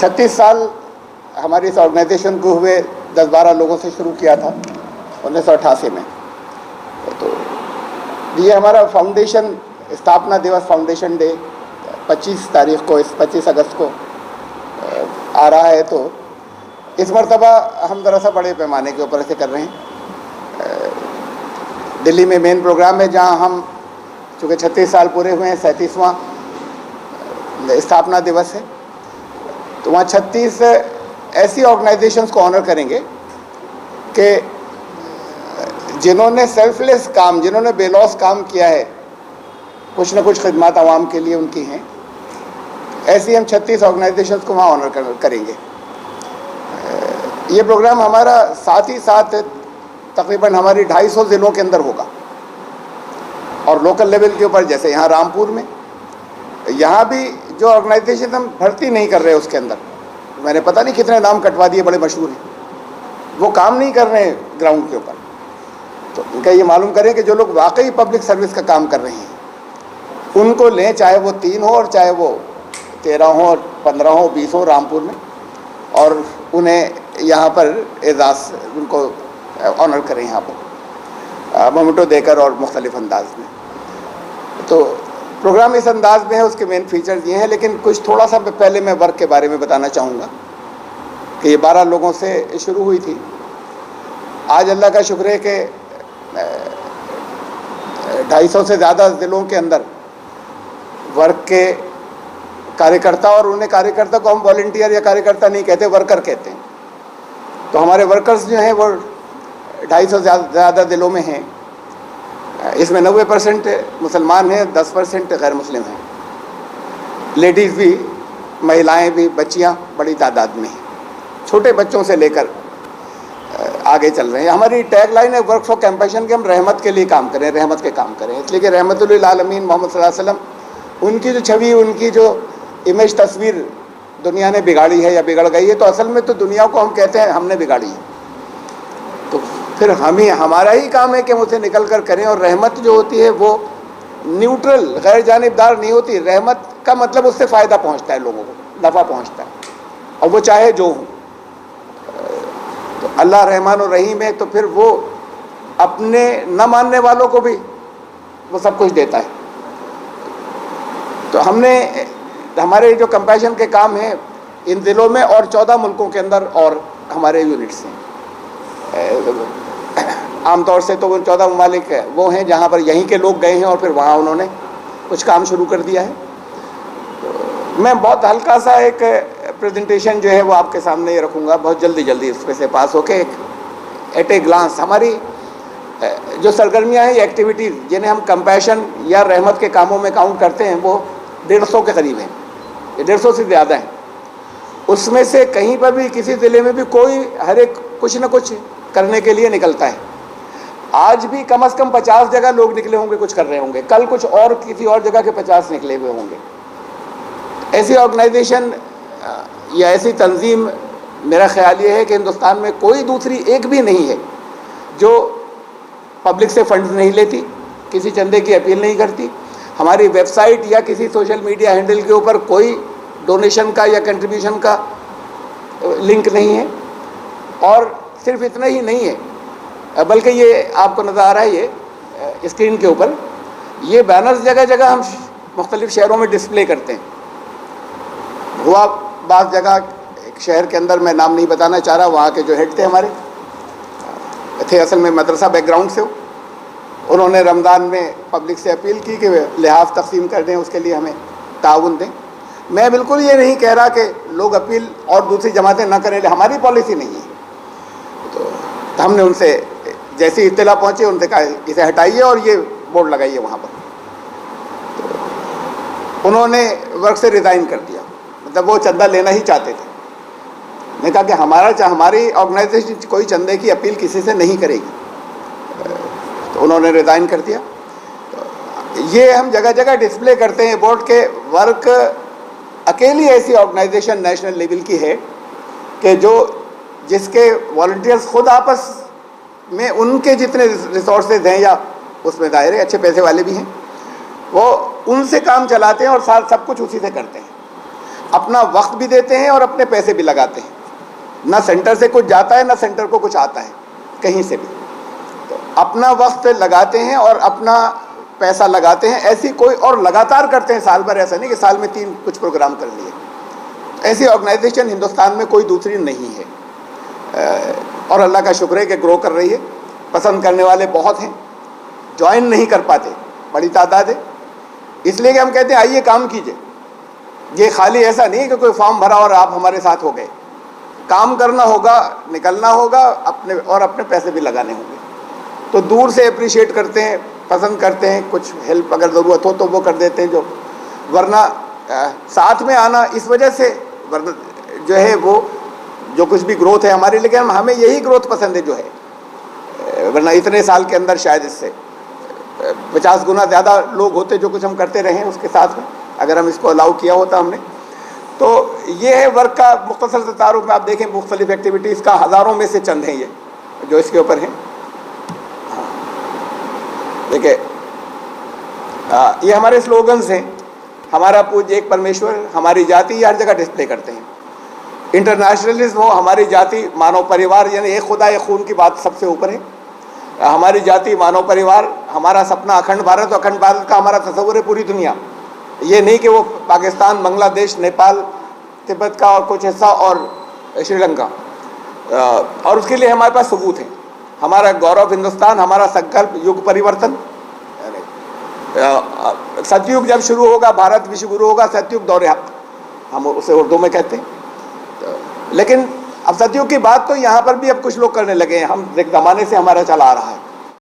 36 साल हमारी इस ऑर्गेनाइजेशन को हुए 10-12 लोगों से शुरू किया था 1988 में। तो ये हमारा फाउंडेशन स्थापना दिवस फाउंडेशन डे 25 तारीख को, इस 25 अगस्त को आ रहा है। तो इस मरतबा हम ज़रा सा बड़े पैमाने के ऊपर से कर रहे हैं। दिल्ली में मेन प्रोग्राम है जहां हम, चूँकि 36 साल पूरे हुए हैं, 37वां स्थापना दिवस है, तो वहाँ 36 ऐसी ऑर्गेनाइजेशंस को ऑनर करेंगे कि जिन्होंने सेल्फलेस काम, जिन्होंने बेलौस काम किया है, कुछ न कुछ खिदमत आवाम के लिए उनकी हैं, ऐसी हम 36 ऑर्गेनाइजेशंस को वहाँ ऑनर करेंगे। ये प्रोग्राम हमारा साथ ही साथ तकरीबन हमारी 250 ज़िलों के अंदर होगा और लोकल लेवल के ऊपर, जैसे यहाँ रामपुर में, यहाँ भी जो ऑर्गेनाइजेशन हम भर्ती नहीं कर रहे उसके अंदर, मैंने पता नहीं कितने नाम कटवा दिए, बड़े मशहूर हैं, वो काम नहीं कर रहे हैं ग्राउंड के ऊपर। तो इनका ये मालूम करें कि जो लोग वाकई पब्लिक सर्विस का काम कर रहे हैं उनको लें, चाहे वो 3 हो और चाहे वो 13 हो, 15 हो, 20 हो रामपुर में, और उन्हें यहाँ पर एजाज़, उनको ऑनर करें यहाँ पर मोमेंटो देकर और मुख्तलिफ अंदाज में। तो प्रोग्राम इस अंदाज में है, उसके मेन फीचर्स ये हैं। लेकिन कुछ थोड़ा सा पहले मैं वर्क के बारे में बताना चाहूँगा कि ये 12 लोगों से शुरू हुई थी। आज अल्लाह का शुक्र है कि 250 से ज़्यादा ज़िलों के अंदर वर्क के कार्यकर्ता, और उन्हें कार्यकर्ता को हम वॉलंटियर या कार्यकर्ता नहीं कहते, वर्कर कहते हैं। तो हमारे वर्कर्स जो हैं वो 250 से ज़्यादा ज़िलों में हैं। इसमें 90% मुसलमान हैं, 10% गैर मुस्लिम हैं। लेडीज़ भी, महिलाएं भी, बच्चियां बड़ी तादाद में हैं, छोटे बच्चों से लेकर आगे चल रहे हैं। हमारी टैग लाइन है वर्क फॉर कंपैशन, कि हम रहमत के लिए काम करें, रहमत के काम करें, इसलिए कि रहमतुल लिल आलमीन मोहम्मद सल्लल्लाहु अलैहि वसल्लम, उनकी जो छवि, उनकी जो इमेज, तस्वीर दुनिया ने बिगाड़ी है या बिगड़ गई है, तो असल में तो दुनिया को हम कहते हैं हमने बिगाड़ी है। तो फिर हमारा ही काम है कि हम उसे निकल कर करें। और रहमत जो होती है वो न्यूट्रल, गैर जानिबदार नहीं होती। रहमत का मतलब उससे फ़ायदा पहुंचता है, लोगों को नफ़ा पहुंचता है, और वो चाहे जो हो। तो अल्लाह रहमान और रहीम है, तो फिर वो अपने न मानने वालों को भी वो सब कुछ देता है। तो हमने, हमारे जो कंपैशन के काम हैं इन ज़िलों में और 14 मुल्कों के अंदर और हमारे यूनिट्स हैं। आमतौर से तो वो 14 ममालिक वो हैं जहाँ पर यहीं के लोग गए हैं और फिर वहाँ उन्होंने कुछ काम शुरू कर दिया है। तो मैं बहुत हल्का सा एक प्रेजेंटेशन जो है वो आपके सामने ये रखूँगा, बहुत जल्दी उसमें से पास होके एक एट ए ग्लांस हमारी जो सरगर्मियाँ हैं, ये एक्टिविटीज़ जिन्हें हम कंपैशन या रहमत के कामों में काउंट करते हैं, वो 150 के करीब हैं, ये 150 से ज़्यादा हैं। उसमें से कहीं पर भी, किसी ज़िले में भी कोई, हर एक कुछ न कुछ करने के लिए निकलता है। आज भी कम से कम 50 जगह लोग निकले होंगे, कुछ कर रहे होंगे, कल कुछ और किसी और जगह के 50 निकले हुए होंगे। ऐसी ऑर्गेनाइजेशन या ऐसी तंजीम, मेरा ख्याल ये है कि हिंदुस्तान में कोई दूसरी एक भी नहीं है जो पब्लिक से फंड्स नहीं लेती, किसी चंदे की अपील नहीं करती। हमारी वेबसाइट या किसी सोशल मीडिया हैंडल के ऊपर कोई डोनेशन का या कंट्रीब्यूशन का लिंक नहीं है। और सिर्फ इतना ही नहीं है, बल्कि ये आपको नज़र आ रहा है ये स्क्रीन के ऊपर, ये बैनर्स जगह जगह हम मुख्तलिफ़ शहरों में डिस्प्ले करते हैं। हुआ बाज़ जगह, एक शहर के अंदर, मैं नाम नहीं बताना चाह रहा, वहाँ के जो हेड थे हमारे थे, असल में मदरसा बैकग्राउंड से, उन्होंने रमज़ान में पब्लिक से अपील की कि लिहाफ तकसीम कर दें, उसके लिए हमें ताउन दें। मैं बिल्कुल ये नहीं कह रहा कि लोग अपील और दूसरी जमातें ना करें, हमारी पॉलिसी नहीं है। तो हमने उनसे जैसी इत्तला पहुँची, उनसे कहा इसे हटाइए और ये बोर्ड लगाइए वहाँ पर। तो उन्होंने वर्क से रिज़ाइन कर दिया, मतलब वो चंदा लेना ही चाहते थे। मैंने कहा कि हमारी ऑर्गेनाइजेशन कोई चंदे की अपील किसी से नहीं करेगी। तो उन्होंने रिज़ाइन कर दिया। तो ये हम जगह जगह डिस्प्ले करते हैं बोर्ड के। वर्क अकेली ऐसी ऑर्गेनाइजेशन नेशनल लेवल की है कि जिसके वॉलंटियर्स खुद आपस में, उनके जितने रिसोर्सेज हैं या उसमें दायरे, अच्छे पैसे वाले भी हैं, वो उनसे काम चलाते हैं और साथ सब कुछ उसी से करते हैं। अपना वक्त भी देते हैं और अपने पैसे भी लगाते हैं। ना सेंटर से कुछ जाता है, ना सेंटर को कुछ आता है कहीं से भी। तो अपना वक्त लगाते हैं और अपना पैसा लगाते हैं, ऐसी कोई, और लगातार करते हैं साल भर, ऐसा नहीं कि साल में 3 कुछ प्रोग्राम कर लिए। ऐसी ऑर्गेनाइजेशन हिंदुस्तान में कोई दूसरी नहीं है, और अल्लाह का शुक्र है कि ग्रो कर रही है। पसंद करने वाले बहुत हैं, ज्वाइन नहीं कर पाते, बड़ी तादाद है। इसलिए कि हम कहते हैं आइए काम कीजिए। ये खाली ऐसा नहीं है कि कोई फॉर्म भरा और आप हमारे साथ हो गए। काम करना होगा, निकलना होगा, अपने पैसे भी लगाने होंगे। तो दूर से अप्रिशिएट करते हैं, पसंद करते हैं, कुछ हेल्प अगर ज़रूरत हो तो वो कर देते हैं, जो वरना साथ में आना इस वजह से, वरना जो है वो जो कुछ भी ग्रोथ है हमारे, लेकिन हमें यही ग्रोथ पसंद है जो है, वरना इतने साल के अंदर शायद इससे 50 गुना ज़्यादा लोग होते जो कुछ हम करते रहे हैं उसके साथ में, अगर हम इसको अलाउ किया होता हमने। तो ये है वर्क का मुख्तसर से तारुफ में। आप देखें मुख्तलिफ एक्टिविटीज़ का हज़ारों में से चंद हैं ये जो इसके ऊपर हैं। देखिए ये हमारे स्लोगन्स हैं। हमारा पूज्य एक परमेश्वर, हमारी जाति, हर जगह डिस्प्ले करते हैं। इंटरनेशनलिज्म हो, हमारी जाति, मानव परिवार, यानी एक खुदा एक खून की बात सबसे ऊपर है। हमारी जाति, मानव परिवार, हमारा सपना अखंड भारत, अखंड भारत का हमारा तस्वुर है पूरी दुनिया। ये नहीं कि वो पाकिस्तान, बांग्लादेश, नेपाल, तिब्बत का और कुछ हिस्सा और श्रीलंका, और उसके लिए हमारे पास सबूत है। हमारा गौरव हिंदुस्तान, हमारा संकल्प युग परिवर्तन। सतयुग जब शुरू होगा, भारत विश्व गुरु होगा, सतयुग दौरे हक हम उसे उर्दू में कहते हैं। लेकिन अब सतयुग की बात तो यहाँ पर भी अब कुछ लोग करने लगे हैं। हम एक ज़माने से हमारा चला आ रहा है।